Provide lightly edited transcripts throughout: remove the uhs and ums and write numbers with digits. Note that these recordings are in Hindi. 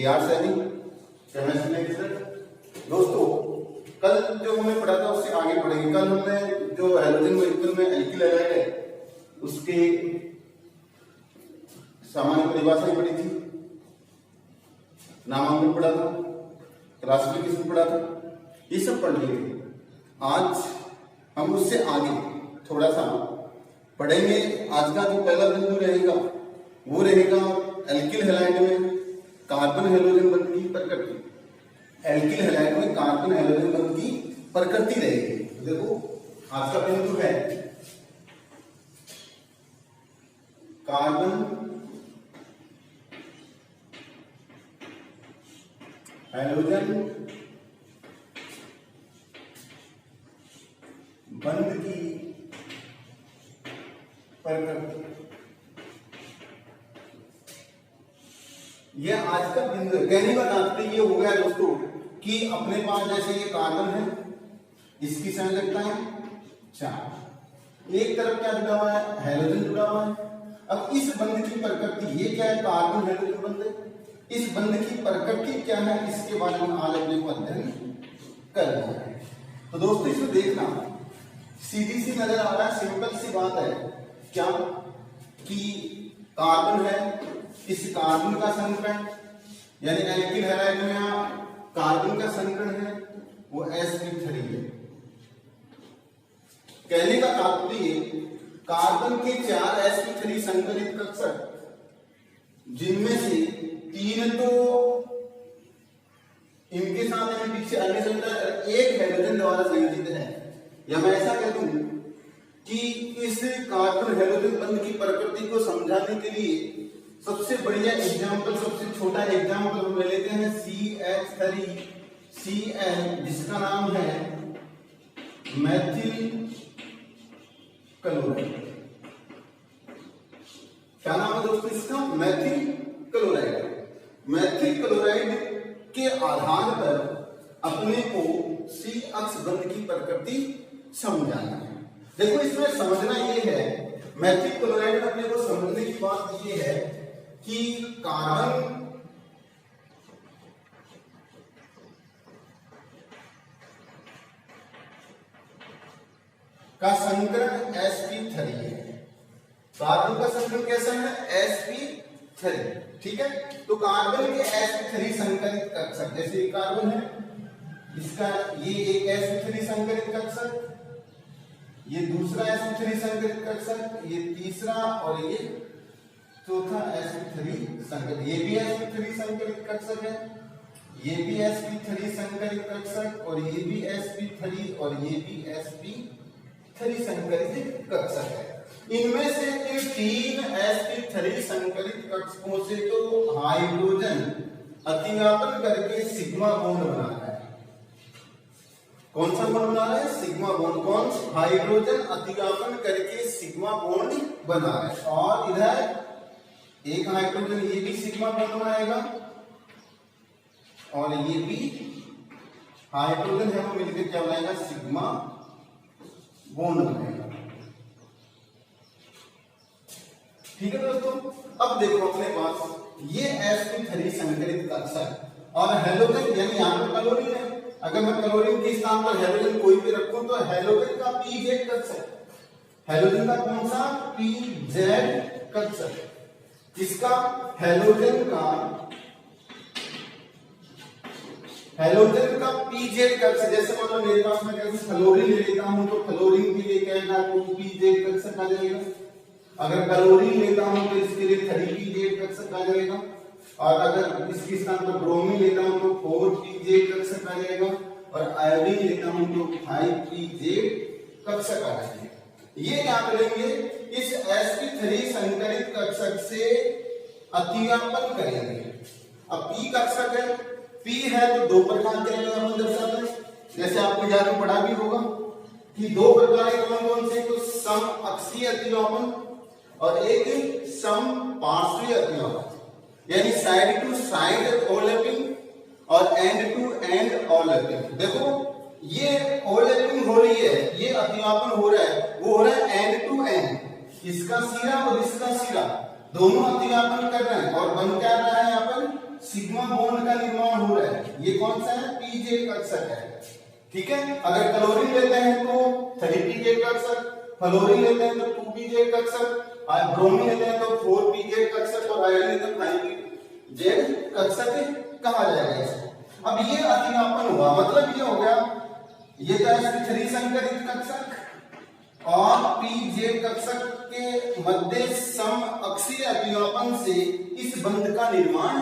Are Saini, chemistry lecturer. दोस्तों कल जो हमने पढ़ा था उससे आगे पढ़ेंगे। कल हमने जो हैलोजन मॉलिक्यूल में एल्किल हैलाइड है उसके सामान्य परिभाषा पढ़ी थी, नामांकन पढ़ा था, क्लासिफिकेशन पढ़ा था, ये सब पढ़ लिए। आज हम उससे आगे थोड़ा सा पढ़ेंगे। आज का जो पहला बिंदु रहेगा वो रहेगा एल्किल हैलाइड में कार्बन हैलोजन बंध की प्रकृति। एल्किल हैलाइड में कार्बन हैलोजन बंध की प्रकृति रहेगी। देखो आज का बिंदु है कार्बन हैलोजन बंध की प्रकृति। ये आज का बिंदु है। कहने का तात्पर्य ये हो गया दोस्तों कि अपने पास जैसे ये कार्बन है, इसकी संयोजकता है 4, एक तरफ क्या जुड़ा हुआ है, हैलोजन जुड़ा हुआ है। अब इस बंध की प्रकृति, ये क्या है, कार्बन हैलोजन बंध है। इस बंध की प्रकृति क्या है, इसके बारे में आज अपने को अध्ययन करना है। तो दोस्तों इसमें देखना सीधी सी नजर आ रहा है, सिंपल सी बात है क्या कि कार्बन है, इस कार्बन का संकरण यानी एल्किल हैलाइड में यहाँ कार्बन का संकरण है वो sp3 है। कहने का तात्पर्य कार्बन के 4 sp3 संकरित कक्षक, जिनमें से 3 तो इनके साथ पीछे अन्य संकरण एक हाइड्रोजन द्वारा संयोजित है। या मैं ऐसा कह दूं कि इस कार्बन हैलोजन बंध की प्रकृति को समझाने के लिए सबसे बढ़िया एग्जांपल, सबसे छोटा एग्जांपल हम ले लेते हैं CH3Cl, जिसका नाम है मैथिल क्लोराइड। क्या नाम है दोस्तों इसका, मैथिल क्लोराइड। मैथिल क्लोराइड के आधार पर अपने को C अक्ष बंध की प्रकृति समझाना है। देखो इसमें समझना ये है, मैथिल क्लोराइड में अपने को समझने की बात ये है कि कार्बन का संकरण sp3 है। कार्बन का संकरण कैसा है, sp3, ठीक है। तो कार्बन के sp3 संकरित कक्षक, जैसे ये कार्बन है, इसका ये एक sp3 संकरित कक्षक, ये दूसरा sp3 संकरित कक्षक, ये तीसरा और ये चौथा sp3 संकरित, ये भी sp3 संकरित कक्षक है, ये भी sp3 संकरित कक्षक, और ये भी sp3 और ये भी sp3 संकरित कक्षक है। इनमें से इन 3 sp3 संकरित कक्षकों से तो हाइड्रोजन अतिव्यापन करके सिग्मा बॉन्ड बना रहा है। कौन सा बॉन्ड बना रहा है, सिग्मा बॉन्ड। कौन, हाइड्रोजन अतिव्यापन करके सिग्मा बॉन्ड बना रहा है। और इधर एक हाइड्रोजन ये भी सिग्मा बॉन्ड बनाएगा और ये भी हाइड्रोजन है वो मिलकर क्या बनाएगा, सिग्मा बॉन्ड बनाएगा। ठीक है दोस्तों। अब देखो अपने पास ये sp3 संकरित कक्षक और हैलोजन, यानी यहाँ पर क्लोरीन है। अगर मैं क्लोरीन के स्थान पर हैलोजन कोई भी रखूं तो हैलोजन का pz कक्षक, हैलोजन का कौन सा, pz कक्षक, इसका हैलोजन का pz कक्षक, जैसे मान लो मेरे पास मैं कहूं फ्लोरीन ले लेता हूं तो फ्लोरीन के लिए क्या है, pz कक्षक आ जाएगा। अगर क्लोरीन लेता हूं तो इसके लिए 3pz कक्षक आ जाएगा। और अगर इसके स्थान पर ब्रोमीन लेता हूं तो 4pz कक्षक आ जाएगा। और आयोडीन लेता हूं तो 5pz कक्षक आ जाएगा। ये क्या करेंगे, इस sp3 संकरित कक्षक से अतिव्यापन करेंगे। अब p कक्षक है, p है तो 2 प्रकार के अपन दर्शाते हैं। जैसे आपको याद में पढ़ा भी होगा कि 2 प्रकार के कौन कौन से, तो सम अक्षीय अतिव्यापन और एक सम पार्श्वीय अतिव्यापन, यानी साइड टू साइड ओवरलैपिंग और एंड टू एंड ओवरलैपिंग। देखो ये ओवरलैपिंग हो रही है, ये अतिव्यापन हो रहा है, वो हो रहा है एंड टू एंड। इसका सिरा और इसका सिरा दोनों अतिव्यापन कर रहे हैं और बन क्या रहा है यहाँ पर सिग्मा बॉन्ड का निर्माण हो रहा है। ये कौन सा है? पीजे कक्षक है। ठीक है, अगर क्लोरीन लेते हैं तो 3pj कक्षक, फ्लोरीन लेते हैं तो 2pj कक्षक, और ब्रोमीन लेते हैं तो 4pj कक्षक, और आयोडीन लेते हैं 5pj कक्षक कहा जाएगा इसको। अब ये अतिनापन हुआ, मतलब ये हो गया, ये तो sp3 संकरित कक्षक और pj कक्षक के मध्य सम अक्षीय अतिनापन से इस बंध का निर्माण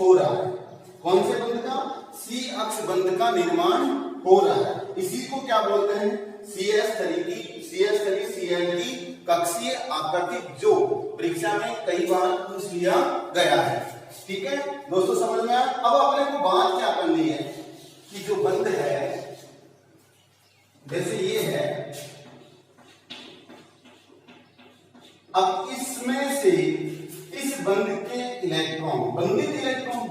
हो रहा है। कौन से बंध का? C अक्ष बंध का निर्माण हो रहा है। इसी को क्या बोलते हैं? CH3Cl की कक्षीय आकृति, जो परीक्षा में कई बार पूछ लिया गया है। ठीक है दोस्तों, समझ में आया? अब अपने को बात क्या करनी है कि जो बंध है, जैसे ये है, अब इसमें से इस बंध के इलेक्ट्रॉन, बंधित इलेक्ट्रॉन,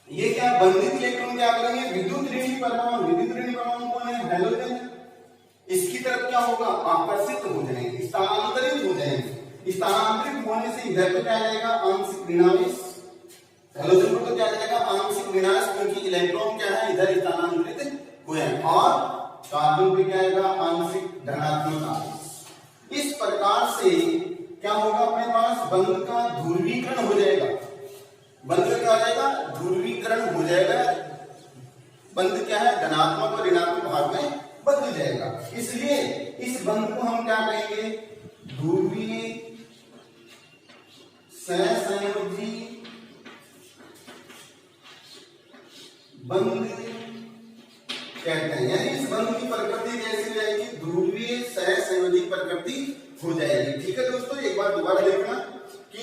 ये क्या बंधित इलेक्ट्रॉन क्या करेंगे? विद्युत ऋणी परमाणु, विद्युत ऋणी परमाणु कौन है? हैलोजन। इसकी तरफ क्या होगा? आकर्षित हो जाएंगे, स्थानांतरित हो जाएंगे। स्थानांतरित होने से इधर तो क्या जाएगा? आंशिक ऋणावेश। हैलोजन को तो क्या जाएगा? आंशिक ऋणावेश, क्योंकि इलेक्ट्रॉन क्या है? इधर स्थानांतरित हुए हैं। और कार्बन पे क्या आएगा? आंशिक धनात्मक आवेश। इस प्रकार से क्या होगा? अपने पास बंध का ध्रुवीकरण हो जाएगा। बंध क्या हो जाएगा? ध्रुवीकरण हो जाएगा। बंध क्या है? धनात्मक और ऋणात्मक भाग में बदल जाएगा। इसलिए इस बंध को हम क्या कहेंगे? ध्रुवीय सहसंयोजी बंध कहते हैं। यानी इस बंध की प्रकृति कैसी हो जाएगी? ध्रुवीय सहसंयोजी प्रकृति हो जाएगी। ठीक है दोस्तों, एक बार दोबारा देखना कि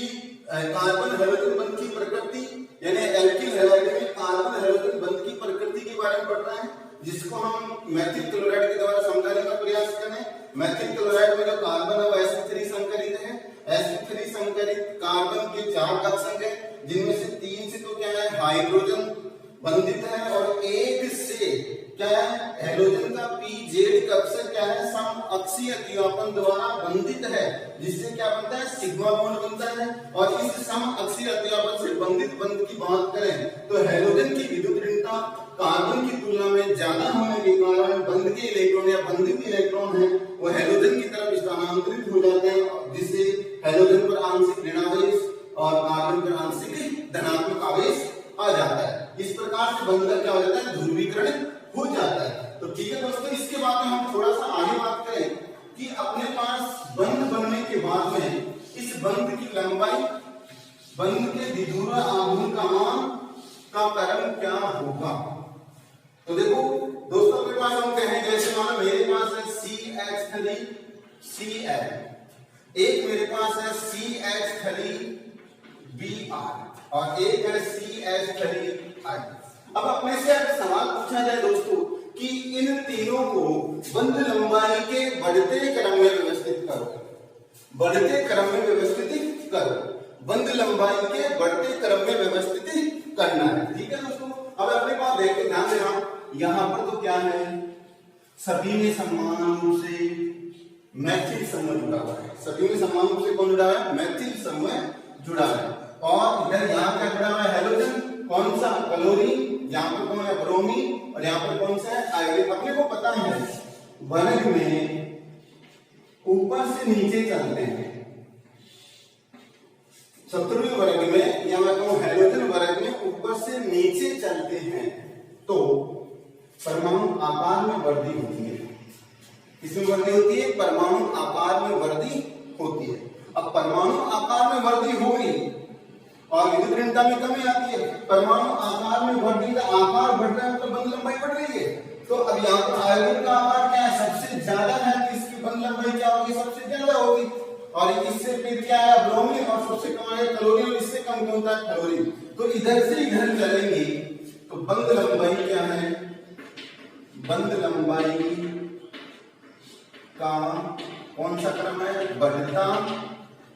कार्बन हैलोजन बंध की प्रकृति, यानी एल्किल हैलाइड में कार्बन हैलोजन बंध की प्रकृति के बारे में पढ़ रहे हैं, जिसको हम मेथिल क्लोराइड के द्वारा समझाने का प्रयास करें। मेथिल क्लोराइड में जो कार्बन है वो sp3 संकरित है। sp3 संकरित कार्बन के 4 कक्षक है, जिनमें से 3 से तो क्या है? हाइड्रोजन बंधित है, और 1 से क्या है? हैलोजन का pz कक्षक क्या है? सम अक्षीय अतिनापन द्वारा बंधित है, जिससे क्या बनता है? सिग्मा बॉन्ड बनता है। और इस सम अक्षीय अतिनापन से बंधित बंध की बात करें तो हैलोजन की विद्युत ऋणता कार्बन की तुलना में ज्यादा होने के कारण बंध के इलेक्ट्रॉन या बंधित इलेक्ट्रॉन है वो हैलोजन की तरफ स्थानांतरित हो जाते हैं, जिससे हैलोजन पर आंशिक ऋणावेश और कार्बन पर आंशिक धनात्मक आवेश आ जाता है। इस प्रकार से बंध का क्या हो जाता है? ध्रुवीकरण हो जाता है। तो ठीक है दोस्तों, इसके बाद में हम थोड़ा सा आगे बात करें कि अपने पास बंध बनने के बाद में इस बंध की लंबाई, बंध के विधुर आघूर्ण का मान का क्रम क्या होगा। तो देखो दोस्तों, के पास हम कहें, जैसे मान लो मेरे पास है CH3Cl, एक मेरे पास है CH3Br और एक है CH3I। अब अपने से अगर सवाल पूछा जाए दोस्तों कि इन तीनों को बंध लंबाई के बढ़ते क्रम में व्यवस्थित करो, बढ़ते क्रम में व्यवस्थित करो, बंध लंबाई के बढ़ते क्रम में व्यवस्थित करना है। ठीक है दोस्तों, अब अपने पास देखिए, ध्यान देना, यहाँ पर तो क्या है? सभी में समान रूप से मैथिल समूह जुड़ा हुआ है। सभी में समान रूप से कौन जुड़ा है? मैथिल समूह जुड़ा है। और इधर यहाँ क्या जुड़ा हुआ है? हैलोजन। कौन सा? क्लोरीन। यहाँ पर कौन है? ब्रोमीन। और यहाँ पर कौन सा है? आयोडीन। अपने को पता है वर्ग में ऊपर से नीचे चलते हैं। शत्रुवीय वर्ग में या मैं कहूं हैलोजन वर्ग में ऊपर से नीचे चलते हैं तो परमाणु आकार में वृद्धि होती है। किसमें वृद्धि होती है? परमाणु आकार में वृद्धि होती है। अब परमाणु आकार में वृद्धि होगी और विद्युत ऋणता में कमी आती है। परमाणु आकार में वृद्धि का आकार बढ़ रहा है तो बंध लंबाई बढ़ रही है। तो अब यहाँ पर आयोडीन का आकार क्या है? सबसे ज्यादा है, तो इसकी बंध लंबाई क्या होगी? सबसे ज्यादा होगी। और इससे फिर क्या है? ब्रोमीन। और सबसे कम है क्लोरीन, और इससे कम कौन सा? क्लोरीन। तो इधर से इधर चलेंगे तो बंध लंबाई क्या है? बंध लंबाई का कौन सा क्रम है? बढ़ता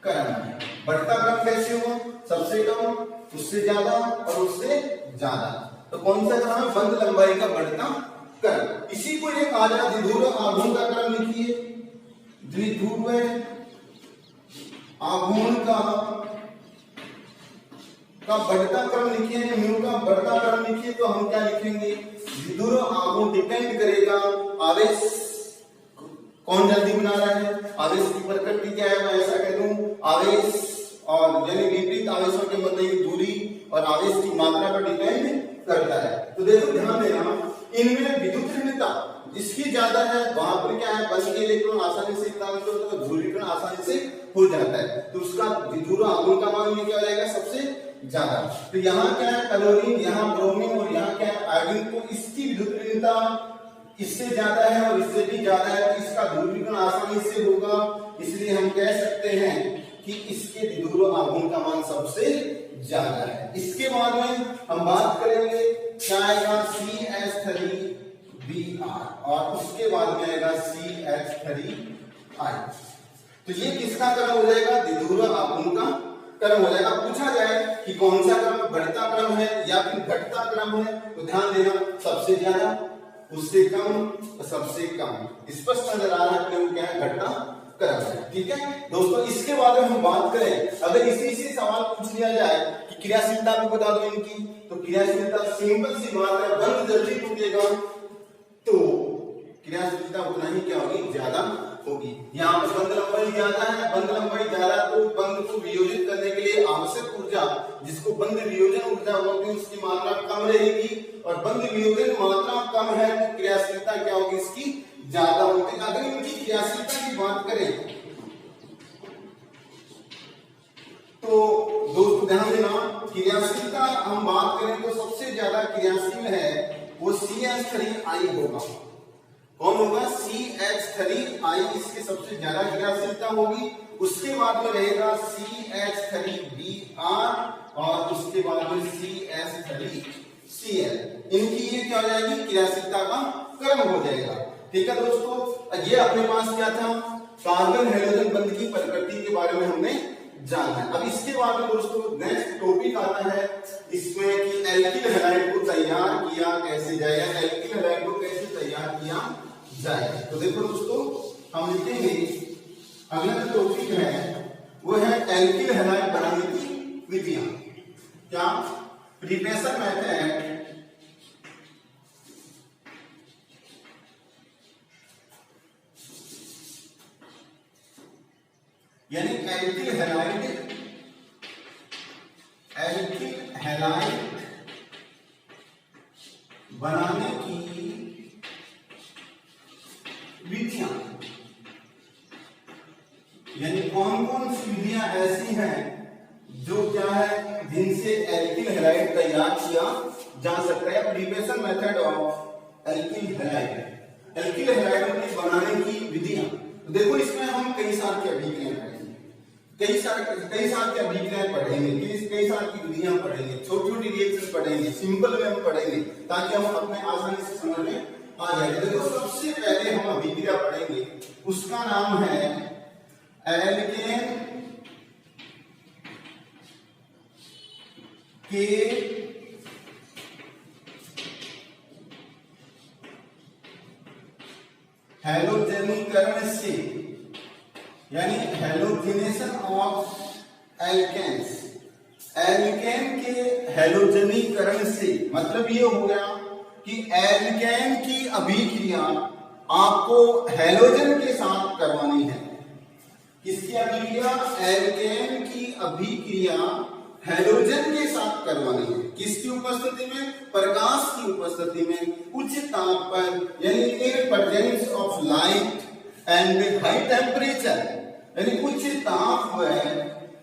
क्रम है। बढ़ता क्रम कैसे हुआ? सबसे कम, उससे ज्यादा और उससे ज्यादा। तो कौन सा क्रम है? बंध लंबाई का बढ़ता क्रम। इसी को ये कहा जाता है द्विध्रुव आघूर्ण का क्रम। लिखिए, द्विध्रुव आघूर्ण का का बढ़ता क्रम लिखिए, म्यू का बढ़ता क्रम लिखिए, तो हम क्या लिखेंगे, विदुर आगम डिपेंड करेगा आवेश कौन जल्दी बना रहा है, आवेश की प्रकृति क्या है, मैं ऐसा कह दूं आवेश और यानी विपरीत आवेशों के मध्य की दूरी और आवेश की मात्रा पर डिपेंड करता है। तो देखो ध्यान देना, इनमें विद्युत ऋणता जिसकी ज्यादा है वहां पर क्या है, बल के इलेक्ट्रॉन आसानी से स्थानांतरित होता है, ध्रुवीकरण आसानी से हो जाता है, तो उसका विद्युत आघूर्ण का मान क्या रहेगा, सबसे ज्यादा। तो यहाँ क्या है, क्लोरीन, यहाँ ब्रोमीन और यहाँ क्या है, आयोडीन, तो इसकी विद्युत ऋणता इससे ज्यादा है और इससे भी ज्यादा है, तो इसका ध्रुवीकरण आसानी से होगा, इसलिए हम कह सकते हैं कि इसके विद्युत आघूर्ण का मान सबसे ज्यादा है। इसके बाद में हम बात करेंगे क्या आएगा, CH3Br और उसके बाद में आएगा CH3I। तो ये किसका क्रम हो जाएगा, विद्युत आघूर्ण का क्रम हो जाएगा। पूछा जाए कि कौन सा क्रम, बढ़ता क्रम है या फिर घटता क्रम है, तो ध्यान देना सबसे ज्यादा, उससे कम, सबसे कम, स्पष्ट नजर आ रहा है क्यों, क्या है, घटता क्रम है। ठीक है दोस्तों, इसके बाद में हम बात करें, अगर इसी से सवाल पूछ लिया जाए कि क्रियाशीलता को बता दो इनकी, तो क्रियाशीलता सिंपल सी बात है, बंध जल्दी टूटेगा तो क्रियाशीलता उतना ही क्या होगी, ज्यादा होगी। यहाँ पर बंध लंबाई ज्यादा है, बंध लंबाई ज्यादा, तो बंध को वियोजित करने के लिए आवश्यक ऊर्जा, जिसको बंध वियोजन ऊर्जा बोलते हैं, उसकी मात्रा कम रहेगी, और बंध वियोजन मात्रा कम है तो क्रियाशीलता क्या होगी, इसकी ज्यादा होगी। अगर इनकी क्रियाशीलता की बात करें तो दोस्तों ध्यान देना, क्रियाशीलता हम बात करें तो सबसे ज्यादा क्रियाशील है वो CH3I होगा। कौन होगा, CH3I, इसकी सबसे ज्यादा क्रियाशीलता होगी। उसके बाद में रहेगा CH3Br और उसके बाद में CH3Cl। इनकी ये क्या हो जाएगी, क्रियाशीलता का क्रम हो जाएगा। ठीक है दोस्तों, ये अपने पास क्या था, कार्बन हाइड्रोजन बंध की प्रकृति के बारे में हमने जाना है। अब इसके बाद में दोस्तों नेक्स्ट टॉपिक आता है इसमें कि एल्किल हैलाइड को तैयार किया कैसे जाए, एल्किल हैलाइड को कैसे तैयार किया जाए। तो देखो दोस्तों, हम लिखेंगे अगला जो टॉपिक है वो है एल्किल हैलाइड बनाने की विधियां। क्या, प्रिपरेशन मेथड यानी एल्किल हैलाइड बनाने की विधियां, यानी कौन कौन सी विधियां ऐसी हैं जो क्या है, जिनसे एल्किल हैलाइड तैयार किया जा सकता है। Preparation method of alkyl halide, alkyl halide बनाने की विधियां। देखो इसमें हम कई साल की अभिक्रियाएं पढ़ेंगे, कई साल की अभिक्रियाएं पढ़ेंगे, कई साल की विधियां पढ़ेंगे, छोटी छोटी रिएक्शन पढ़ेंगे, सिंपल वे हम पढ़ेंगे ताकि हम अपने आसानी से समझ में आ जाए। देखो सबसे पहले हम अभिक्रिया पढ़ेंगे, उसका नाम है एल्केन के हैलोजेनीकरण से, यानी हैलोजिनेशन ऑफ एल्केन्स, एल्केन के हैलोजनीकरण से मतलब ये हो गया कि एल्केन की अभिक्रिया आपको हैलोजन के साथ करवानी है। किसकी अभिक्रिया, एल्केन की अभिक्रिया हैलोजन के साथ करवानी है। किसकी उपस्थिति में, प्रकाश की उपस्थिति में, उच्च ताप पर, यानी in presence of light and high temperature, यानी उच्च ताप व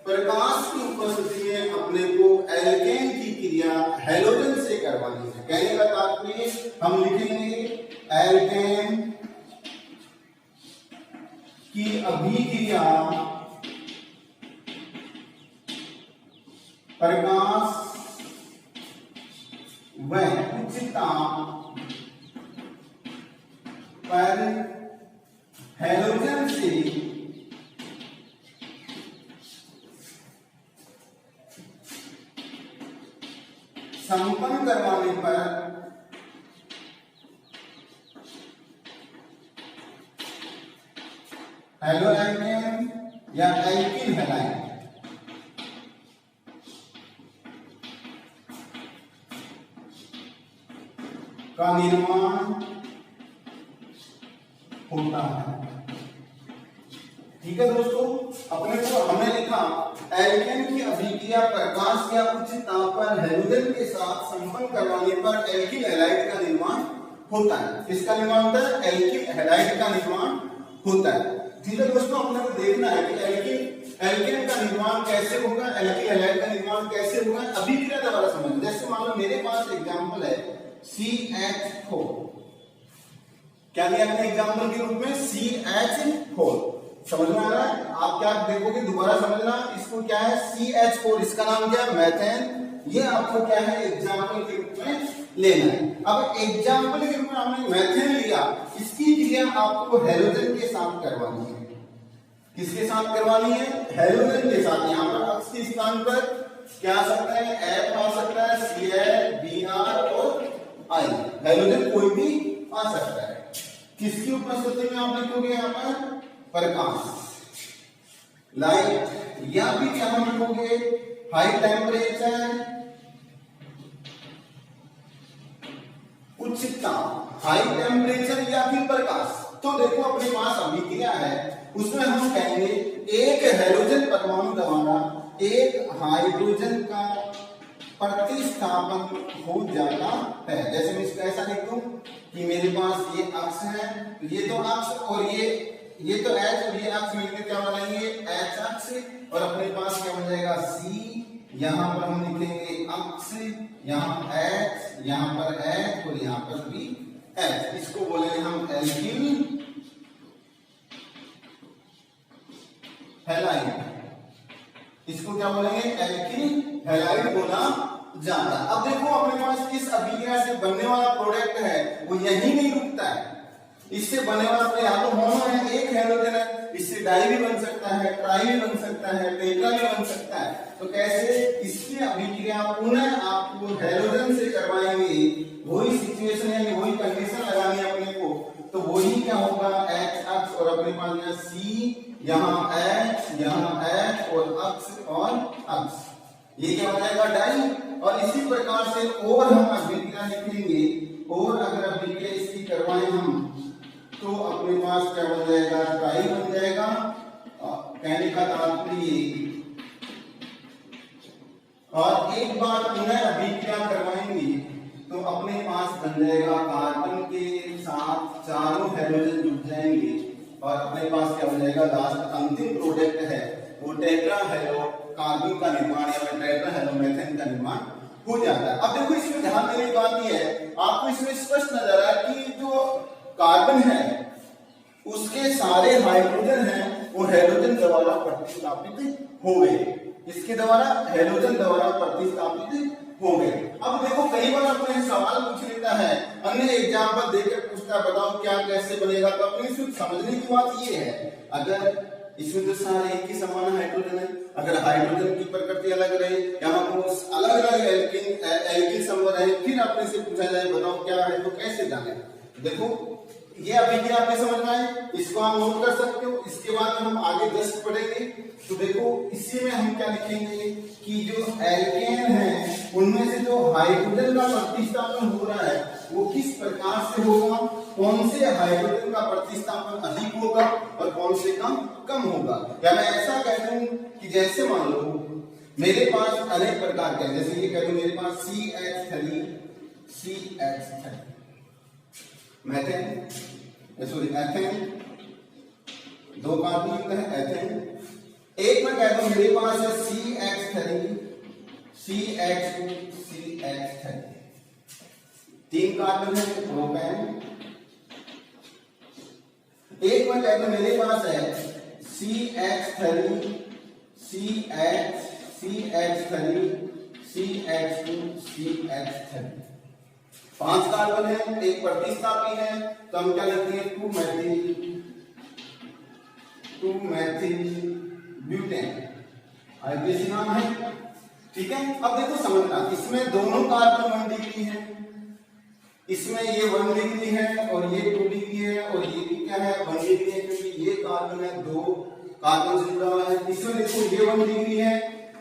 प्रकाश की उपस्थिति में अपने को एल्केन की क्रिया हैलोजन से करवानी है। कहने का तात्पर्य हम लिखेंगे एल्केन की अभिक्रिया प्रकाश व उच्च ताप पर हैलोजन से संपन्न करवाने पर हैलोजन या एल्किल हैलाइड का निर्माण होता है। ठीक है दोस्तों, अपने को हमने लिखा एल्केन की अभिक्रिया प्रकाश या उच्च ताप पर हैलोजन के साथ संपन्न करवाने पर एल्किल हैलाइड का निर्माण होता है। किसका निर्माण होता है? एल्किल हैलाइड का निर्माण होता है। ठीक है दोस्तों, अपने को देखना है कि एल्केन का निर्माण कैसे होगा, एल्किल हैलाइड का निर्माण कैसे होगा, अभिक्रिया द्वारा समझ। जैसे मान लो मेरे पास एग्जांपल है CH4, क्या दिया मैंने एग्जांपल के रूप में? CH4। समझ में आ रहा है? आप क्या देखोगे, दोबारा समझना, इसको क्या है? CH4, इसका नाम क्या है? मेथेन। ये आपको क्या है? एग्जांपल के रूप में लेना है। अब एग्जांपल के रूप में आपने मेथेन लिया, इसकी क्रिया आपको हैलोजन के साथ करवानी है। किसके साथ करवानी है? हैलोजन के साथ। यहाँ पर अक्ष के स्थान पर क्या आ सकता है? F आ सकता है, Cl, Br और I। हैलोजन कोई भी आ सकता है। किसकी उपस्थिति में आप लिखोगे? यहाँ पर प्रकाश, लाइट, या फिर क्या हम लिखोगे? हाई टेम्परेचर, उच्च ताप, हाई टेम्परेचर या फिर प्रकाश। तो देखो अपने पास अभिक्रिया है, उसमें हम कहेंगे एक हैलोजन परमाणु द्वारा एक हाइड्रोजन का प्रतिस्थापन हो जाता है। जैसे मैं इसका ऐसा लिख दूं कि मेरे पास ये अक्ष है, ये तो अक्ष और ये तो H और ये अक्ष मिलकर क्या बनाएंगे? H अक्ष। और अपने पास क्या बन जाएगा? C। यहां पर हम लिखेंगे अक्ष, यहां H, यहां पर H और यहां पर भी H। इसको बोलेंगे हम एल्किल हैलाइड। इसको क्या बोलेंगे? एल्किल हैलाइड बोला जाता है। अब देखो अपने पास इस अभिक्रिया से बनने वाला प्रोडक्ट है वो यही नहीं रुकता है। इससे बनने वाला या तो मोनो है, एक हैलोजन है, इससे डाई भी बन सकता है, ट्राई भी बन सकता है, टेट्रा भी बन सकता है। तो कैसे? इसकी अभिक्रिया पुनः आपको हैलोजन से करवाएंगे, वही सिचुएशन यानी वही कंडीशन लगानी है अपने को। तो वही क्या होगा? H अक्ष और अपने पास यहाँ C, यहाँ H, यहाँ H और अक्ष और अक्ष, ये क्या हो जाएगा? डाई। और इसी प्रकार से और हम अभिक्रिया लिखेंगे, और अगर अभिक्रिया इसकी करवाएं हम तो अपने पास क्या बन जाएगा? ट्राई बन जाएगा। कहने का तात्पर्य, और एक बार पुनः अभिक्रिया करवाएंगे तो अपने पास बन जाएगा कार्बन के साथ चारों हैलोजन जुड़ जाएंगे और अपने पास क्या बन जाएगा? लास्ट अंतिम प्रोडक्ट है वो टेट्रा हैलो कार्बन का निर्माण या टेट्रा हैलोमेथेन का निर्माण हो जाता है। अब देखो इसमें ध्यान देने की बात यह है, आपको इसमें स्पष्ट नजर आ रहा है कि जो कार्बन है उसके सारे हाइड्रोजन हैं वो हैलोजन द्वारा प्रतिस्थापित हो गए। इसके द्वारा हैलोजन द्वारा प्रतिस्थापित हो गए। अब देखो कई बार अपने सवाल पूछ लेता है, अन्य एग्जांपल देकर पूछता है बताओ क्या कैसे बनेगा। तो अपने सिर्फ समझने की बात ये है, अगर इसमें तो सारे एक ही समान हाइड्रोजन है, अगर हाइड्रोजन की प्रकृति अलग रहे, यहाँ पर अलग अलग एल्किल संबंध है, फिर अपने से पूछा जाए बताओ क्या है, तो कैसे जाने। देखो ये अभिक्रिया आपके समझ में आए, इसको आप नोट कर सकते हो। इसके बाद हम आगे जस्ट पढ़ेंगे। तो देखो इसी में हम क्या लिखेंगे कि जो एल्केन है उनमें से जो हाइड्रोजन का प्रतिस्थापन हो रहा है वो किस प्रकार से होगा, कौन से हाइड्रोजन का प्रतिस्थापन अधिक होगा और कौन से कम होगा। या मैं ऐसा कह दूं कि जैसे मान लो मेरे पास अनेक प्रकार के, जैसे ये कह दूं मेरे पास CH3 मेथेन, सॉरी एथेन, दो कार्बन युक्त है एथेन। एक में कहता हूं मेरे पास है CH3 तीन कार्बन है प्रोपेन। एक में कहता हूं मेरे पास है CH3 पांच कार्बन है, एक प्रतिस्थापी है, तो हम क्या लिखते हैं 2 मेथिल ब्यूटेन, आईपीसी नाम है। ठीक है, अब देखो समझना, इसमें दोनों कार्बन 1 डिग्री है, इसमें ये 1 डिग्री है और ये 2 डिग्री है और ये भी क्या है 1 डिग्री है, क्योंकि ये कार्बन है, दो कार्बन से जुड़ा हुआ है। इसमें देखो ये 1 डिग्री है,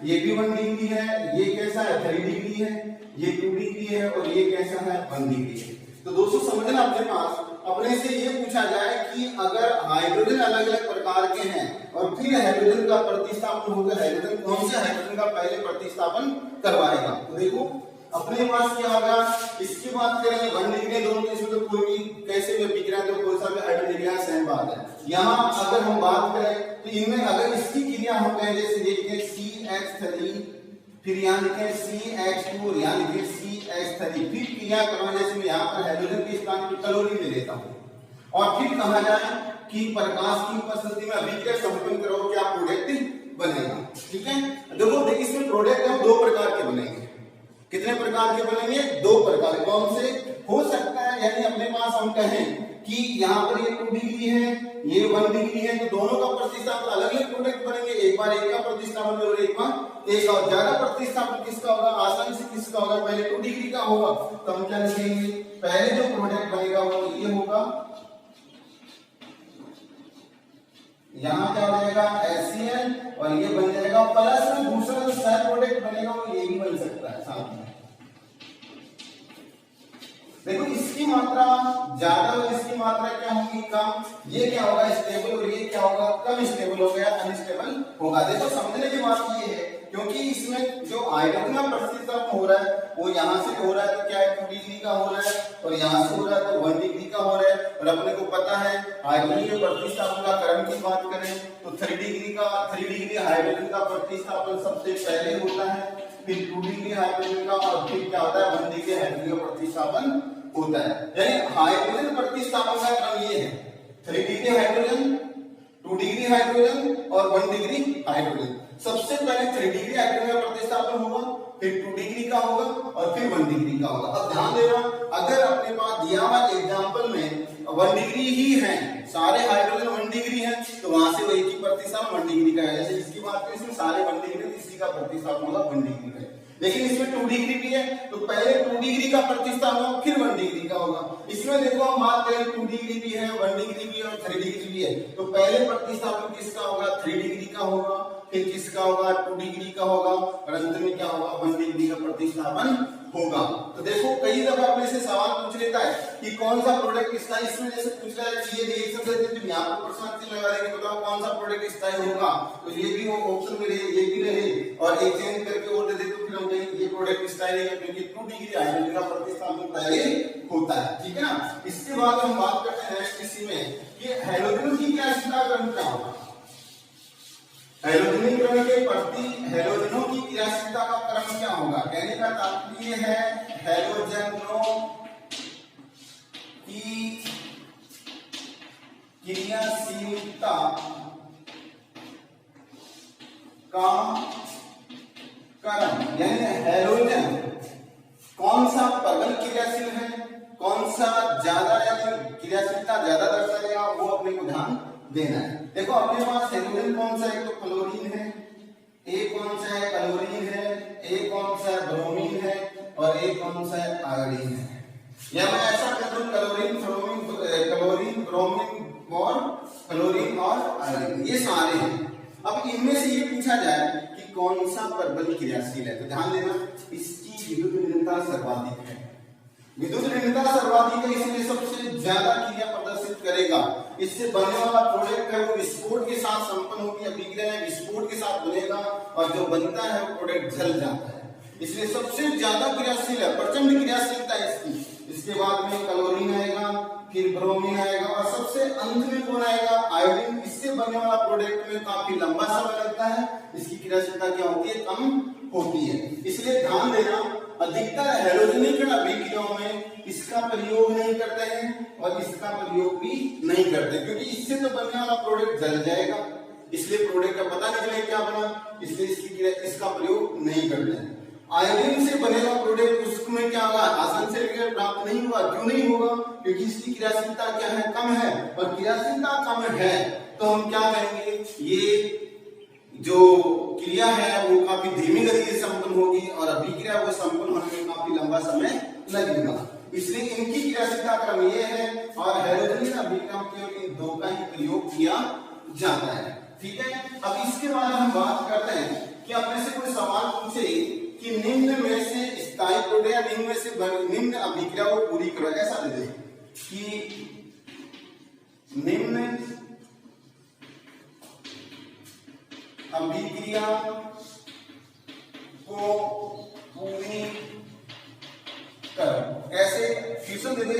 ये भी 1 डिग्री है, ये कैसा है 3 डिग्री है, ये 2 डिग्री है और ये कैसा है 1 डिग्री है। तो दोस्तों समझना अपने पास अपने से ये पूछा जाए कि अगर हाइड्रोजन अलग अलग प्रकार के हैं और फिर हाइड्रोजन का प्रतिस्थापन होगा, हाइड्रोजन कौन से हाइड्रोजन का पहले प्रतिस्थापन करवाएगा? तो देखो अपने पास क्या होगा, इसकी बात करेंगे 1 डिग्री दोनों के, इसमें तो कोई भी कैसे भी बिक रहा है तो कोई सा भी हाइड्रोजन सेम बात है। यहाँ अगर हम बात करें तो इनमें अगर इसकी क्रिया हम कहें जैसे देखिए CH3, फिर यहाँ लिखे CH2 और यहाँ लिखे CH3, फिर क्रिया करो जैसे मैं यहाँ पर हाइड्रोजन के स्थान पर क्लोरीन ले लेता हूँ और फिर कहा जाए कि प्रकाश की उपस्थिति में अभिक्रिया संपन्न करो क्या प्रोडक्ट बनेगा। ठीक है, देखो देखिए इसमें प्रोडक्ट हम 2 प्रकार के बनेंगे। कितने प्रकार के बनेंगे? 2 प्रकार। कौन से हो सकता है? यानी अपने पास हम कहें कि यहाँ पर ये 2 डिग्री है, ये 1 डिग्री है, तो दोनों का प्रतिस्थापन अलग अलग प्रोडक्ट बनेंगे। एक बार एक का प्रतिस्थापन और एक बार एक और। ज्यादा प्रतिस्थापन किसका होगा? आसानी से किसका होगा? पहले 2 डिग्री का होगा, तो हम क्या लिखेंगे? पहले जो प्रोडक्ट बनेगा वो ये होगा, यहाँ क्या हो जाएगा HCl और ये बन जाएगा प्लस में दूसरा जो साइड प्रोडक्ट बनेगा वो ये भी बन सकता है साथ में। देखो इसकी मात्रा ज्यादा और इसकी मात्रा क्या होगी? कम। ये क्या होगा? स्टेबल और ये क्या होगा? कम स्टेबल हो गया, अनस्टेबल होगा। देखो समझने की बात ये है क्योंकि इसमें जो हाइड्रोजन का प्रतिस्थापन हो रहा है वो यहाँ से हो रहा है तो क्या है 2 डिग्री का हो रहा है, और यहाँ से हो रहा है तो 1 डिग्री का हो रहा है। और अपने को पता है हाइड्रोजन के प्रतिस्थापन का क्रम की बात करें तो 3 डिग्री हाइड्रोजन का प्रतिस्थापन सबसे पहले होता है, फिर 2 डिग्री हाइड्रोजन का, और फिर क्या होता है 1 डिग्री हाइड्रोजन का प्रतिस्थापन होता है। यानी हाइड्रोजन प्रतिस्थापन का क्रम ये है 3 डिग्री हाइड्रोजन, 2 डिग्री हाइड्रोजन और 1 डिग्री हाइड्रोजन। सबसे पहले 3 डिग्री हाइड्रोजन का प्रतिस्थापन होगा, फिर 2 डिग्री का होगा और फिर 1 डिग्री का होगा। अब ध्यान देना, अगर अपने पास दिया हुआ एग्जांपल में 1 डिग्री ही है, सारे हाइड्रोजन 1 डिग्री है, तो वहां से वो एक ही प्रतिस्थापन 1 डिग्री का है। जैसे इसकी बात करें इसमें सारे 1 डिग्री है, इसी का प्रतिस्थापन होगा 1 डिग्री का। लेकिन इसमें 2 डिग्री भी है तो पहले 2 डिग्री का प्रतिस्थापन होगा फिर 1 डिग्री का होगा। इसमें देखो हम बात करें 2 डिग्री भी है, 1 डिग्री भी है और 3 डिग्री भी है, तो पहले प्रतिस्थापन किसका होगा? 3 डिग्री का होगा, फिर किसका होगा? 2 डिग्री का होगा, और अंत में क्या होगा? 1 डिग्री का प्रतिस्थापन होगा। तो देखो कई दफा अपने से सवाल पूछ लेता है कि कौन सा प्रोडक्ट स्थायी, इसमें जैसे पूछ रहा है ये रिएक्शन से तो यहाँ पर प्रश्न चिन्ह लगा देंगे, बताओ कौन सा प्रोडक्ट स्थायी होगा, तो ये भी ऑप्शन में रहे, ये भी रहे और एक चेंज करके और दे दे तो फिर हम कहेंगे ये प्रोडक्ट स्थायी रहेगा क्योंकि 2 डिग्री हाइड्रोजन का प्रतिस्थापन पहले होता है। ठीक है ना। इसके बाद हम बात करते हैं नेक्स्ट इसी में कि हाइड्रोजन की क्रियाशीलता क्रम क्या होगा। हाइड्रोजनीकरण के प्रति हैलोजनों की क्रियाशीलता का क्रम क्या होगा? कहने का तात्पर्य है हैलोजनों की क्रियाशीलता का क्रम, यानी हैलोजन कौन सा प्रबल क्रियाशील है, कौन सा ज्यादा यानी क्रियाशीलता ज्यादा दर्शाएगा, वो अपने को ध्यान देना है। देखो अपने पास हाइड्रोजन कौन सा है? तो क्लोरीन है, एक कौन सा है? क्लोरीन है, एक कौन सा है? ब्रोमीन है, और एक कौन सा है? आयोडीन है। या मैं ऐसा कर दूं क्लोरीन, ब्रोमीन और क्लोरीन और आयोडीन, ये सारे हैं। अब इनमें से ये पूछा जाए कि कौन सा प्रबल क्रियाशील है, तो ध्यान देना इसकी विद्युत भिन्नता सर्वाधिक है। विद्युत भिन्नता सर्वाधिक है, इसलिए सबसे ज्यादा क्रिया प्रदर्शित करेगा। इससे बनने वाला प्रोडक्ट है वो विस्फोट के साथ संपन्न होगी, अभिक्रिया विस्फोट के साथ बनेगा और जो बनता है वो प्रोडक्ट जल जाता है। इसलिए सबसे ज्यादा क्रियाशील है, प्रचंड क्रियाशीलता है इसकी। इसके बाद में क्लोरीन आएगा, फिर ब्रोमीन आएगा और सबसे अंत में कौन आएगा? आयोडीन। इससे बनने वाला प्रोडक्ट में काफी लंबा समय लगता है, इसकी क्रियाशीलता क्या होती है? कम होती है। इसलिए ध्यान देना अधिकतर हैलोजनीकरण अभिक्रियाओं में इसका प्रयोग नहीं करते हैं और इसका प्रयोग भी नहीं करते क्योंकि इससे तो बनने वाला प्रोडक्ट जल जाएगा, इसलिए प्रोडक्ट का पता नहीं चलेगा क्या बना, इसलिए इसका प्रयोग नहीं करते हैं। आयोडीन से बनेगा प्रोडक्ट उसमें क्या होगा? आसान से प्राप्त नहीं होगा। क्यों नहीं होगा? क्योंकि इसकी क्रियाशीलता क्या है? कम है, और क्रियाशीलता कम है तो हम क्या कहेंगे? ये जो क्रिया है वो काफी धीमी गति से संपन्न होगी और अभिक्रिया वो संपन्न होने में काफी लंबा समय लगेगा। इसलिए इनकी क्रियाशीलता क्रम ये है और हैलोजन अभिक्रियाओं के इन 2 का ही प्रयोग किया जाता है। ठीक है। अब इसके बाद हम बात करते हैं कि अपने से कोई सवाल पूछे कि निम्न में से स्थायी प्रोडक्ट या निम्न में से निम्न अभिक्रिया को पूरी करो, ऐसा दे दे कि निम्न अभिक्रिया को पूरी करो। कैसे? फ्यूजन दे दे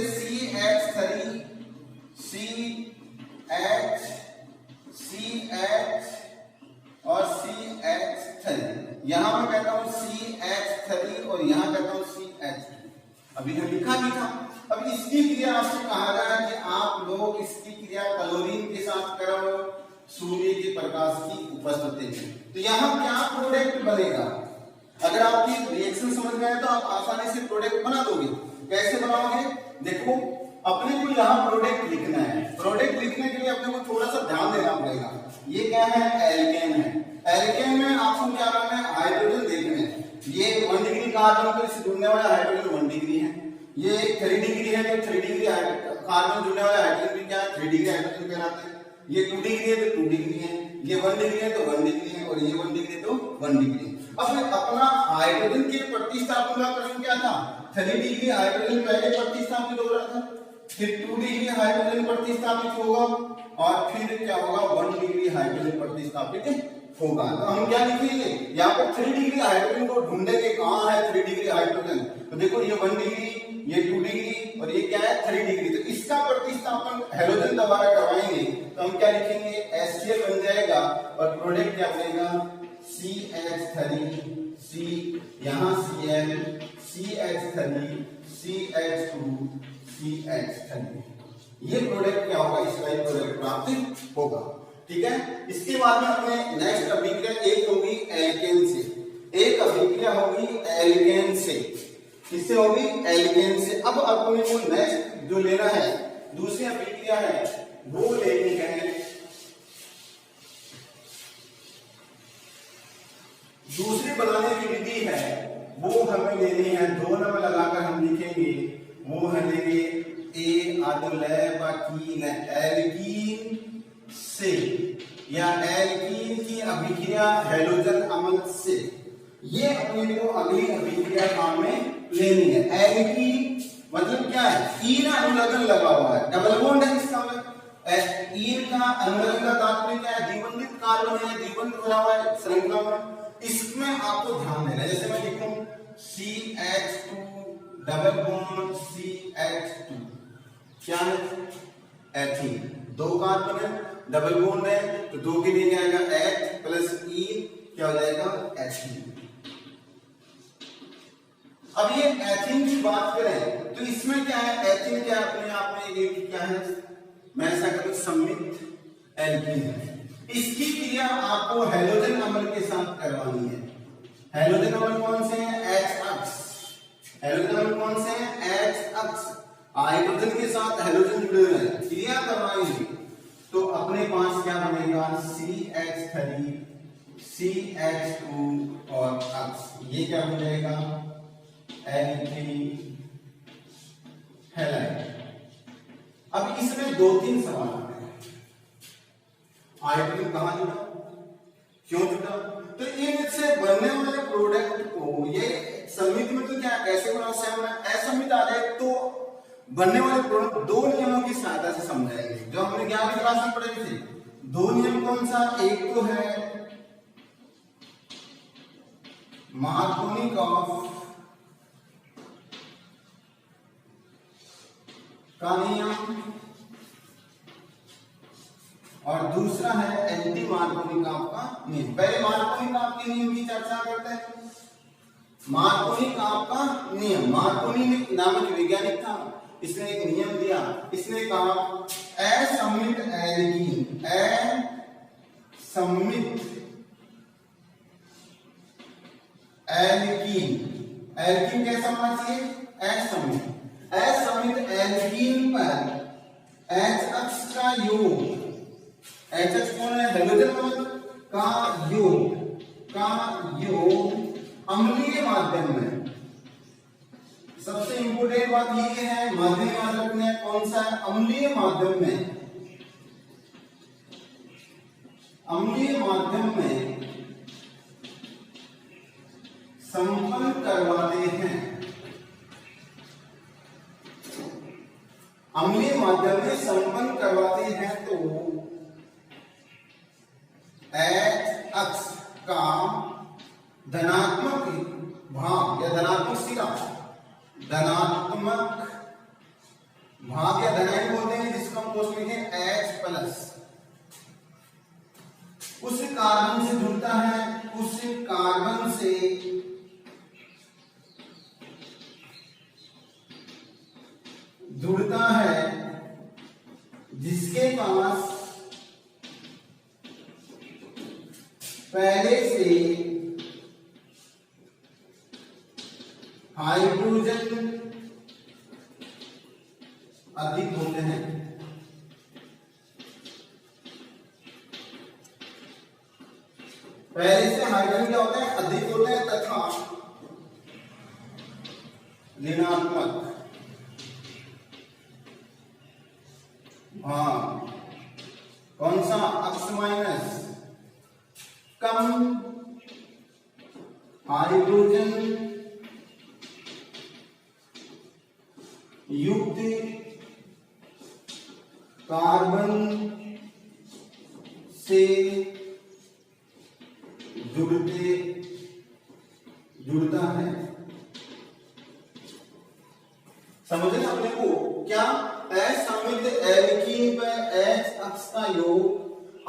CH3 और CH3। यहां मैं कहता हूं CH3 और यहां कहता हूं CH2। अभी हम लिखा भी था। अब इसकी क्रिया आपसे कहा गया कि आप लोग इसकी क्रिया क्लोरीन के साथ करो सूर्य के प्रकाश की उपस्थिति में। तो यहां क्या प्रोडक्ट बनेगा? अगर आपकी रिएक्शन समझ गए तो आप आसानी से प्रोडक्ट बना दोगे। कैसे बनाओगे? देखो, अपने को यहाँ प्रोडक्ट लिखना है। प्रोडक्ट लिखने के लिए अपने को थोड़ा सा ध्यान देना पड़ेगा। ये क्या है? एल्केन है। एल्केन में आपको क्या करना है? हाइड्रोजन देखने हैं। ये 1 डिग्री कार्बन तो इस जुड़ने वाला हाइड्रोजन 1 डिग्री है। ये 3 डिग्री है तो 3 डिग्री कार्बन जुड़ने वाला हाइड्रोजन भी क्या है? 3 डिग्री हाइड्रोजन कहलाते हैं। ये 2 डिग्री है तो 2 डिग्री है। ये 1 डिग्री है तो 1 डिग्री है और ये 1 डिग्री तो 1 डिग्री। अब अपना हाइड्रोजन के प्रतिस्थापन का क्रम क्या था? 3 डिग्री हाइड्रोजन पहले प्रतिस्थापित हो रहा था, फिर 2 डिग्री हाइड्रोजन प्रतिस्थापित होगा और फिर क्या होगा? 1 डिग्री हाइड्रोजन प्रतिस्थापित होगा। तो हम क्या लिखेंगे? यहाँ पर 3 डिग्री हाइड्रोजन को ढूंढेंगे। कहाँ है 3 डिग्री हाइड्रोजन? तो देखो, ये 1 डिग्री, ये 2 डिग्री और ये क्या है? 3 डिग्री। तो इसका प्रतिस्थापन हेलोजन द्वारा करवाएंगे तो हम क्या लिखेंगे? HCl बन जाएगा और प्रोडक्ट क्या बनेगा? CH3, यहाँ Cl, CH3, CH2, CH3। ये प्रोडक्ट क्या होगा? इसका ही प्रोडक्ट प्राप्त होगा। ठीक है। इसके बाद में अपने नेक्स्ट अभिक्रिया एक होगी एल्केन से। एक अभिक्रिया होगी एल्केन से। किससे होगी? एल्केन से। अब अपने को नेक्स्ट जो लेना है, दूसरी अभिक्रिया है, वो लेनी है दूसरी बनाने की विधि है, वो हमें लेनी है। 2 नंबर लगाकर हम लिखेंगे, वो है लेंगे एल्कीन से या एल्कीन की अभिक्रिया हैलोजन अम्ल से। ये अपने को अगली अभिक्रिया काम में लेनी है। एल्कीन मतलब क्या है? ईन अनुलग्न लगा हुआ है, डबल बॉन्ड है इसका में। ईन का अनुलग्न का तात्पर्य क्या है? द्विबंधित कार्बन है, द्विबंध बना हुआ है श्रृंखला में। इसमें आपको ध्यान देना है। जैसे मैं लिखूं CH2 डबल बॉन्ड CH2, क्या है? एथीन। 2 कार्बन है, डबल बॉन्ड है, तो 2 के लिए क्या आएगा? H प्लस E, क्या हो जाएगा? एथीन। अब ये एथीन की बात करें तो इसमें क्या है? एथीन क्या है? अपने आप में ये क्या है? मैं ऐसा कहूं सममित एल्कीन है। इसकी क्रिया आपको हैलोजन अम्ल के साथ करवानी है। हैलोजन अम्ल कौन से हैं? H अक्ष। हैलोजन अम्ल कौन से हैं? H अक्ष। हाइड्रोजन के साथ हैलोजन जुड़े हुए हैं, क्रिया करवाएंगे तो अपने पास क्या बनेगा? CH3, CH2 और अक्ष। ये क्या हो जाएगा? Alkene halide. अब इसमें 2-3 सवाल आते हैं। हाइड्रोजन कहां जुड़ा? क्यों जुड़ा? तो इनसे बनने वाले प्रोडक्ट को ये सममित में तो क्या कैसे बना? असममित आ जाए तो बनने वाले प्रोडक्ट 2 नियमों की सहायता से समझाएंगे, जो हमने 11वीं क्लास में पढ़े थे। 2 नियम कौन सा? एक तो है मार्कोनिकॉफ का नियम और दूसरा है एंटी मार्कोनिकॉफ का नियम। पहले मार्कोनिकॉफ के नियम की चर्चा करते हैं। मार्कोनिकॉफ का नियम, मार्कोनी नामक वैज्ञानिक था, इसने एक नियम दिया। इसने कहा असममित एल्कीन, असममित एल्कीन, एल्कीन कैसा होना चाहिए? असममित। असममित एल्कीन पर H अक्ष का योग, H अक्ष कौन है? हैलोजन अम्ल का योग अम्लीय माध्यम में। सबसे इंपोर्टेंट बात ये है, माध्यम याद रखना है। कौन सा? अम्लीय माध्यम में। अम्लीय माध्यम में संपन्न करवाते हैं। अम्लीय माध्यम में संपन्न करवाते हैं तो H अक्ष का धनात्मक भाग या धनात्मक सिरा, धनात्मक भाग या धनायन बोलते हैं, जिसको हम कोष्ठ लिखें H प्लस, उस कार्बन से जुड़ता है, उस कार्बन से जुड़ता है जिसके पास पहले से हाइड्रोजन अधिक होते हैं। पहले से हाइड्रोजन क्या होते हैं, अधिक होते हैं तथा ऋणात्मक कौन सा अक्ष माइनस कम हाइड्रोजन युक्त कार्बन से जुड़ता है। समझे अपने को क्या, असमित एल्कीन पर H अक्ष का योग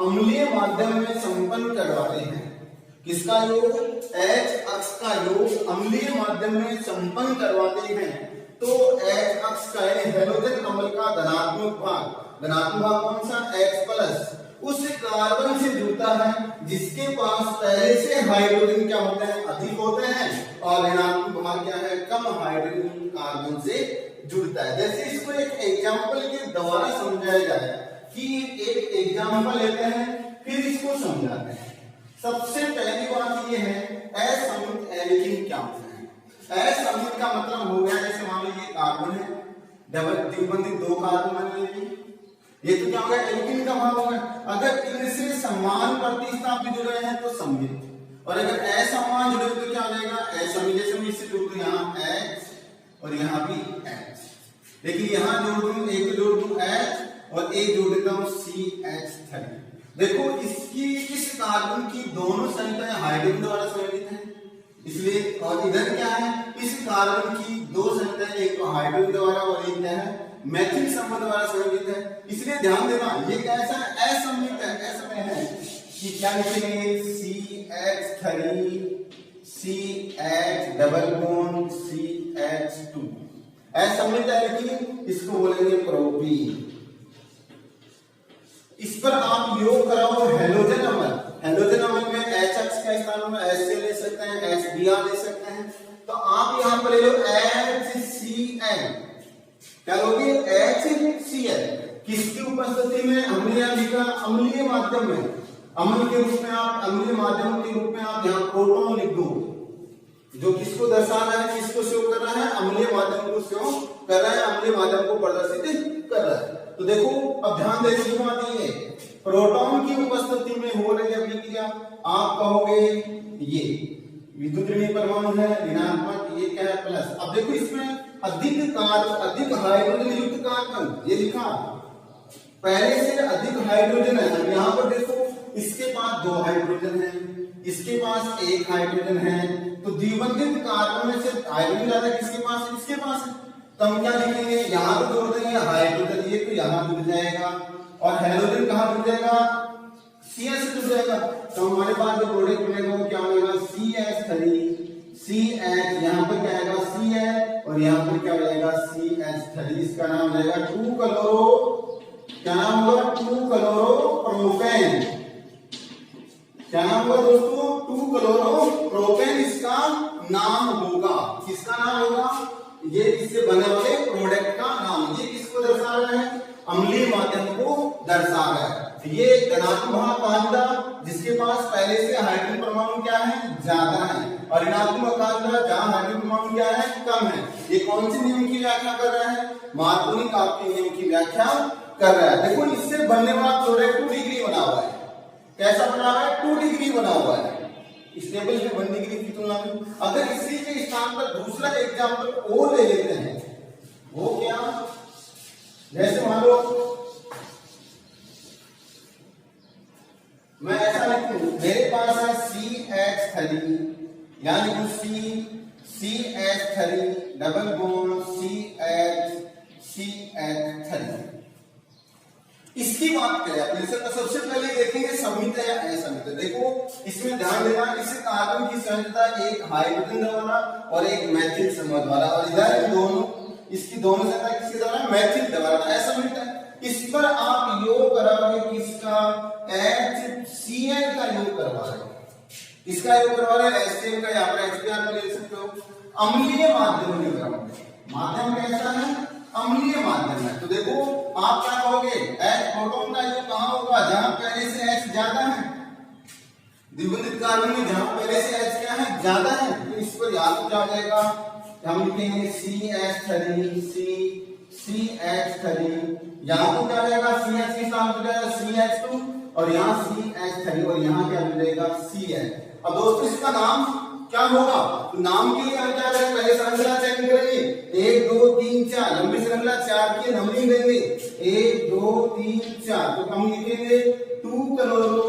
अम्लीय माध्यम में संपन्न करवाते हैं। किसका योग, H अक्ष का योग अम्लीय माध्यम में संपन्न करवाते हैं तो H अक्ष का हैलोजन अम्ल का धनात्मक भाग कौन सा, H प्लस, उस कार्बन से जुड़ता है जिसके पास पहले से हाइड्रोजन क्या होते हैं, अधिक होते हैं, और ऋणात्मक भाग क्या है, कम हाइड्रोजन कार्बन से जुड़ता है। जैसे इसको एक एग्जांपल के द्वारा समझाया जाए कि एक एग्जांपल लेते हैं फिर इसको समझाते हैं। सबसे पहली बात ये है असमित एल्कीन क्या होता है। असमित का मतलब हो गया, जैसे मान लीजिए कार्बन है, डबल द्विबंधित दो कार्बन मान लीजिए, ये तो क्या होगा, एल्कीन का भाग होगा। अगर इनसे समान प्रतिस्थापित जुड़े हैं तो सममित, और अगर असमान जुड़े तो क्या हो जाएगा, असमित। जैसे मैं इससे जोड़ दूं यहाँ H और यहाँ भी H, लेकिन यहाँ जोड़ दूं, एक जोड़ दूं H और एक जोड़ देता हूं CH3। देखो इसकी इस कार्बन की दोनों संख्याएं हाइड्रोजन द्वारा संयोजित हैं, इसलिए, और इधर क्या है, इस कार्बन की दो संख्याएं, एक तो हाइड्रोजन द्वारा और एक क्या है, मैथिल संबंध द्वारा संयोजित है। इसलिए ध्यान देना ये कैसा है, असमित है। ऐसा है कि क्या लिखेंगे, CH3 CH double bond CH2, असमित है लेकिन इसको बोलेंगे प्रोपीन। इस पर आप योग कराओ हैलोजन अम्ल, हैलोजन अम्ल में H अक्ष का स्थान में HCl ले सकते हैं, HBr ले सकते हैं, तो आप यहां पर ले लो HCl, क्या लोगे, HCl। किसकी उपस्थिति में, हमने यहां लिखा अम्लीय माध्यम में, अम्ल के रूप में, आप अम्लीय माध्यम के रूप में आप यहां प्रोटॉन लिख दो, जो किसको दर्शा रहा है, किसको शो कर रहा है, अम्लीय माध्यम को शो कर रहा है, अम्लीय माध्यम को प्रदर्शित कर रहा है। तो देखो अब ध्यान देने की बात ये, प्रोटॉन की उपस्थिति में हो रही अभिक्रिया, आप कहोगे ये विद्युत ऋणात्मक परमाणु है, ऋणात्मक, ये क्या है, प्लस। अब देखो इसमें अधिक हाइड्रोजन युक्त कार्बन, ये लिखा पहले से अधिक हाइड्रोजन है। यहाँ पर देखो इसके पास 2 हाइड्रोजन है, इसके पास 1 हाइड्रोजन है, तो द्विबंधित कार्बन में से हाइड्रोजन ज्यादा किसके पास है, इसके पास है। तो हम क्या लिखेंगे, यहाँ पे जोड़ देंगे हाइड्रोजन, ये तो यहाँ जुड़ जाएगा, और हाइड्रोजन कहाँ जुड़ जाएगा, CH से जुड़ जाएगा। तो हमारे पास जो प्रोडक्ट बनेगा वो क्या बनेगा, CH3 CH, यहाँ पर क्या आएगा CH, और यहाँ पर क्या हो जाएगा CH3। इसका नाम हो जाएगा 2 क्लोरो, क्या नाम होगा, 2 क्लोरो प्रोपेन। क्या नाम होगा दोस्तों, 2 क्लोरो प्रोपेन इसका नाम होगा। किसका नाम होगा, ये इससे बने वाले प्रोडक्ट का नाम। ये किसको दर्शा रहा है, अम्लीय माध्यम को दर्शा रहा है। ये धनात्मक कांदा जिसके पास पहले से हाइड्रोजन परमाणु क्या है, ज्यादा है, और ऋणात्मक कांदा जहां हाइड्रोजन परमाणु क्या है, कम है। ये कौन से नियम की व्याख्या कर रहा है, मार्कोनी आपके नियम की व्याख्या कर रहा है। देखो इससे बनने वाला प्रोडक्ट 2 डिग्री बना हुआ है। कैसा बना हुआ है, 2 डिग्री बना हुआ है, स्टेबल है 1 डिग्री की तुलना में। अगर इसी के स्थान पर दूसरा एग्जांपल और ले लेते हैं, वो क्या, जैसे लो, मैं ऐसा लिखूं, मेरे पास है CH3 यानी CH3 डबल बॉन्ड CH3। इसकी बात करें अपने से तो सबसे पहले देखेंगे समित या असमित। देखो इसमें ध्यान देना, इस कार्बन की संरचना एक हाइड्रोजन द्वारा और एक मैथिल समूह द्वारा, और इधर दोनों इसकी दोनों संरचना किसके द्वारा, मैथिल द्वारा, असमित है। इस पर आप योग कराओगे किसका, HCl का योग करवा रहे हो, इसका योग करवा रहे हो HCl का, यहाँ पर HBr को ले सकते हो। अम्लीय माध्यम में कराओगे, माध्यम कैसा है, अम्लीय माध्यम है। तो देखो आप क्या कहोगे, H प्रोटॉन का योग कहां होगा, जहां पहले से H ज्यादा है, द्विबंधित कार्बन में जहां पहले से H क्या है, ज्यादा है, तो इस पर याद हो जाएगा, हम लिखेंगे CH3, यहाँ तो क्या रहेगा, CH के साथ हो जाएगा CH2 और यहाँ CH3 और यहाँ क्या मिलेगा CH। अब दोस्तों इसका नाम क्या होगा, तो नाम के लिए हम क्या करेंगे, पहले श्रृंखला चयन करेंगे, 1 2 3 4 लंबी श्रृंखला 4 की नंबरिंग देंगे, 1 2 3 4, तो हम लिखेंगे 2 क्लोरो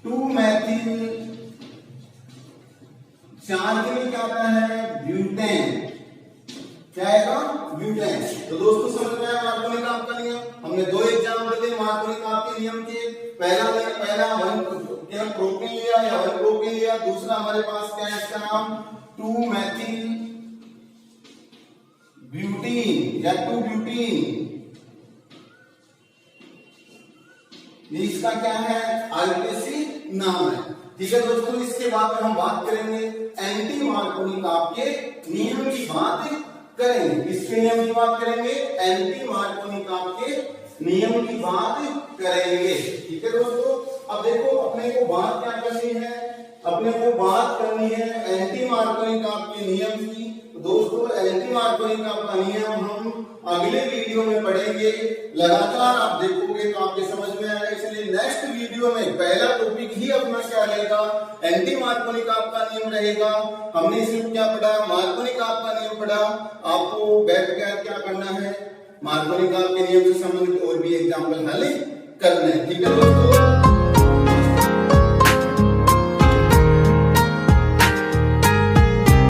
2 मैथिल, 4 के लिए क्या आता है, ब्यूटेन, क्या आएगा, ब्यूटेन। तो दोस्तों समझ में आया मार्कोनी का आपका नियम, हमने दो एग्जाम्पल दिए मार्कोनी का आपके नियम के। पहला वन प्रोपीन लिया या वन प्रोपीन लिया, दूसरा हमारे पास क्या है, इसका नाम 2 मैथिल ब्यूटीन या 2 ब्यूटीन, इसका क्या है, आईयूपीएसी नाम है। ठीक है दोस्तों, इसके बाद में हम बात करेंगे एंटी मार्कोनी का आपके नियम की बात करेंगे। किसके नियम की बात करेंगे, एंटी मार्कोनी का आपके नियम की बात करेंगे। ठीक है दोस्तों, अब देखो अपने को बात क्या करनी है, अपने को बात करनी है एंटी मार्कोनी का आपके नियम की। तो दोस्तों एंटी मार्कोनी का आपका नियम हम अगले वीडियो में पढ़ेंगे, लगातार आप देखोगे तो आपके समझ में आएगा। इसलिए नेक्स्ट वीडियो में पहला टॉपिक ही अपना क्या रहेगा, एंटी मार्कोनी का आपका नियम रहेगा। हमने इसमें क्या पढ़ा, मार्कोनी का आपका नियम पढ़ा, आपको बैठ कर क्या करना है, मार्कोनी का आपके नियम से संबंधित और भी एग्जाम्पल हल करना है। ठीक है दोस्तों।